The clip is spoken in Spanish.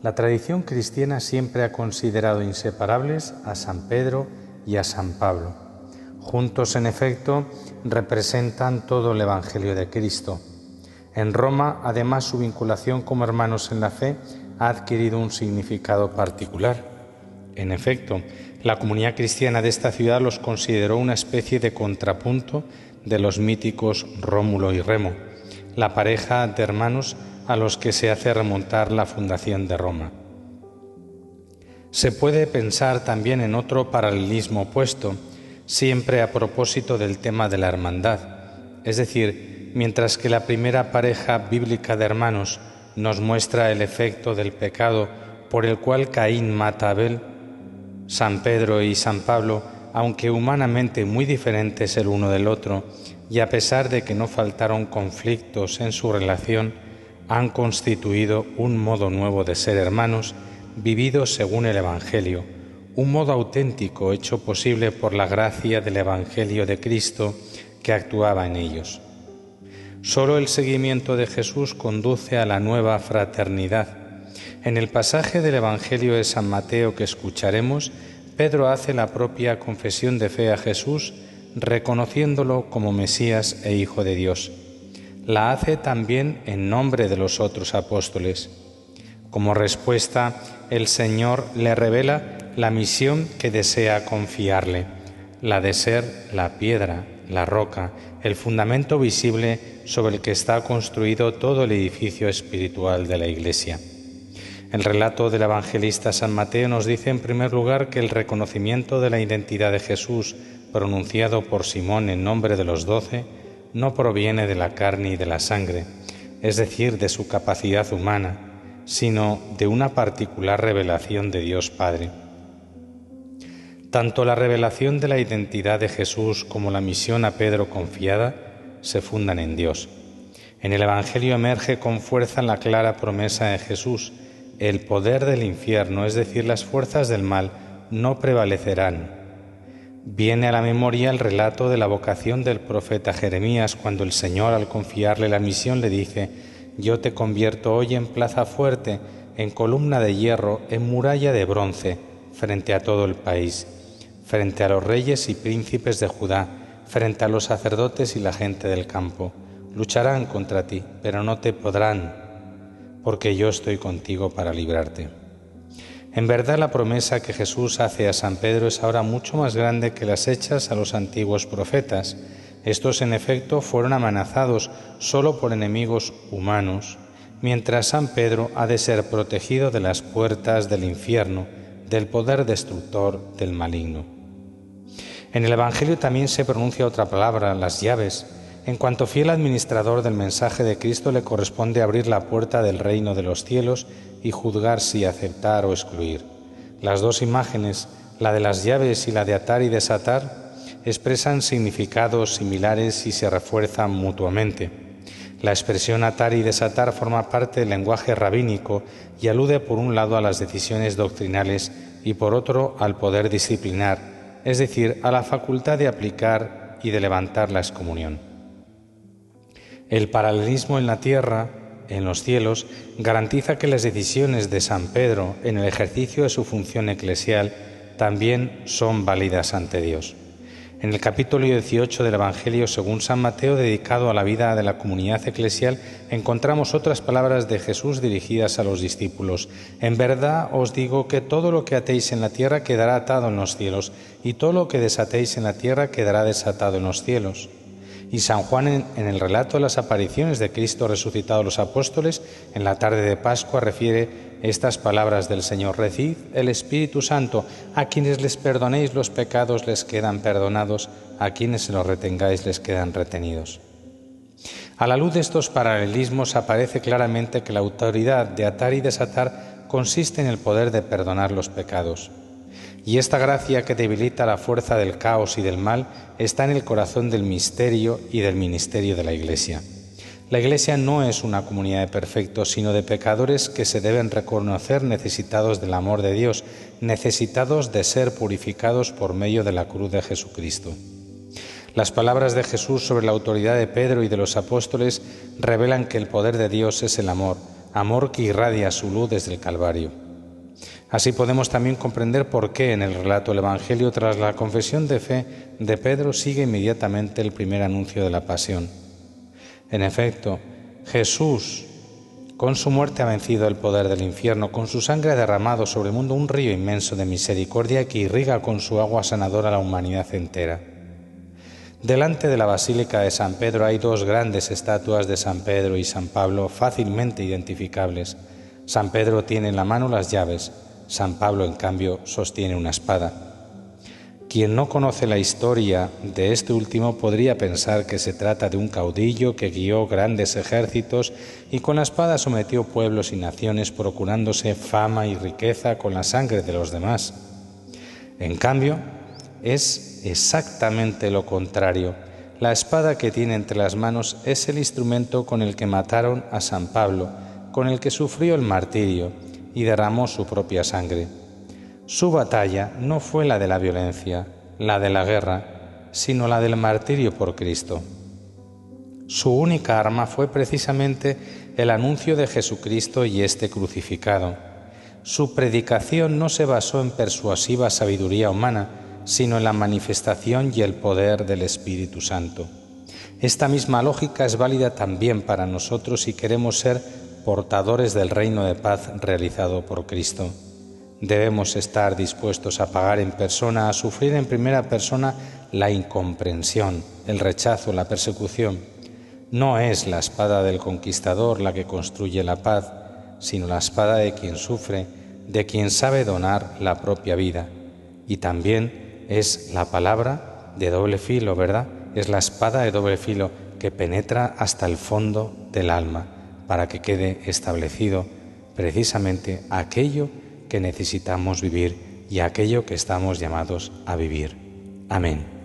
La tradición cristiana siempre ha considerado inseparables a San Pedro y a San Pablo. Juntos, en efecto, representan todo el Evangelio de Cristo. En Roma, además, su vinculación como hermanos en la fe ha adquirido un significado particular. En efecto, la comunidad cristiana de esta ciudad los consideró una especie de contrapunto de los míticos Rómulo y Remo, la pareja de hermanos a los que se hace remontar la fundación de Roma. Se puede pensar también en otro paralelismo opuesto, siempre a propósito del tema de la hermandad, es decir, mientras que la primera pareja bíblica de hermanos nos muestra el efecto del pecado por el cual Caín mata a Abel, San Pedro y San Pablo, aunque humanamente muy diferentes el uno del otro, y a pesar de que no faltaron conflictos en su relación, han constituido un modo nuevo de ser hermanos, vivido según el Evangelio, un modo auténtico hecho posible por la gracia del Evangelio de Cristo que actuaba en ellos. Solo el seguimiento de Jesús conduce a la nueva fraternidad. En el pasaje del Evangelio de San Mateo que escucharemos, Pedro hace la propia confesión de fe a Jesús, reconociéndolo como Mesías e Hijo de Dios. La hace también en nombre de los otros apóstoles. Como respuesta, el Señor le revela la misión que desea confiarle, la de ser la piedra, la roca, el fundamento visible sobre el que está construido todo el edificio espiritual de la Iglesia. El relato del evangelista San Mateo nos dice en primer lugar que el reconocimiento de la identidad de Jesús pronunciado por Simón en nombre de los 12 no proviene de la carne y de la sangre, es decir, de su capacidad humana, sino de una particular revelación de Dios Padre. Tanto la revelación de la identidad de Jesús como la misión a Pedro confiada se fundan en Dios. En el Evangelio emerge con fuerza la clara promesa de Jesús: el poder del infierno, es decir, las fuerzas del mal, no prevalecerán. Viene a la memoria el relato de la vocación del profeta Jeremías, cuando el Señor, al confiarle la misión, le dice: «Yo te convierto hoy en plaza fuerte, en columna de hierro, en muralla de bronce, frente a todo el país, frente a los reyes y príncipes de Judá, frente a los sacerdotes y la gente del campo. Lucharán contra ti, pero no te podrán, porque yo estoy contigo para librarte». En verdad, la promesa que Jesús hace a San Pedro es ahora mucho más grande que las hechas a los antiguos profetas. Estos, en efecto, fueron amenazados solo por enemigos humanos, mientras San Pedro ha de ser protegido de las puertas del infierno, del poder destructor del maligno. En el Evangelio también se pronuncia otra palabra, las llaves. En cuanto fiel administrador del mensaje de Cristo, le corresponde abrir la puerta del reino de los cielos y juzgar si aceptar o excluir. Las dos imágenes, la de las llaves y la de atar y desatar, expresan significados similares y se refuerzan mutuamente. La expresión atar y desatar forma parte del lenguaje rabínico y alude por un lado a las decisiones doctrinales y por otro al poder disciplinar, es decir, a la facultad de aplicar y de levantar la excomunión. El paralelismo en la tierra, en los cielos, garantiza que las decisiones de San Pedro en el ejercicio de su función eclesial también son válidas ante Dios. En el capítulo 18 del Evangelio según San Mateo, dedicado a la vida de la comunidad eclesial, encontramos otras palabras de Jesús dirigidas a los discípulos. En verdad os digo que todo lo que atéis en la tierra quedará atado en los cielos, y todo lo que desatéis en la tierra quedará desatado en los cielos. Y San Juan, en el relato de las apariciones de Cristo resucitado a los apóstoles, en la tarde de Pascua, refiere estas palabras del Señor: «Recibid el Espíritu Santo, a quienes les perdonéis los pecados les quedan perdonados, a quienes se los retengáis les quedan retenidos». A la luz de estos paralelismos aparece claramente que la autoridad de atar y desatar consiste en el poder de perdonar los pecados. Y esta gracia que debilita la fuerza del caos y del mal está en el corazón del misterio y del ministerio de la Iglesia. La Iglesia no es una comunidad de perfectos, sino de pecadores que se deben reconocer necesitados del amor de Dios, necesitados de ser purificados por medio de la cruz de Jesucristo. Las palabras de Jesús sobre la autoridad de Pedro y de los apóstoles revelan que el poder de Dios es el amor, amor que irradia su luz desde el Calvario. Así podemos también comprender por qué en el relato del Evangelio, tras la confesión de fe de Pedro, sigue inmediatamente el primer anuncio de la pasión. En efecto, Jesús, con su muerte ha vencido el poder del infierno, con su sangre ha derramado sobre el mundo un río inmenso de misericordia que irriga con su agua sanadora a la humanidad entera. Delante de la Basílica de San Pedro hay dos grandes estatuas de San Pedro y San Pablo fácilmente identificables. San Pedro tiene en la mano las llaves, San Pablo, en cambio, sostiene una espada. Quien no conoce la historia de este último podría pensar que se trata de un caudillo que guió grandes ejércitos y con la espada sometió pueblos y naciones procurándose fama y riqueza con la sangre de los demás. En cambio, es exactamente lo contrario. La espada que tiene entre las manos es el instrumento con el que mataron a San Pablo, con el que sufrió el martirio y derramó su propia sangre. Su batalla no fue la de la violencia, la de la guerra, sino la del martirio por Cristo. Su única arma fue precisamente el anuncio de Jesucristo y este crucificado. Su predicación no se basó en persuasiva sabiduría humana, sino en la manifestación y el poder del Espíritu Santo. Esta misma lógica es válida también para nosotros si queremos ser portadores del reino de paz realizado por Cristo. Debemos estar dispuestos a pagar en persona, a sufrir en primera persona la incomprensión, el rechazo, la persecución. No es la espada del conquistador la que construye la paz, sino la espada de quien sufre, de quien sabe donar la propia vida. Y también es la palabra de doble filo, ¿verdad? Es la espada de doble filo que penetra hasta el fondo del alma, para que quede establecido precisamente aquello que necesitamos vivir y aquello que estamos llamados a vivir. Amén.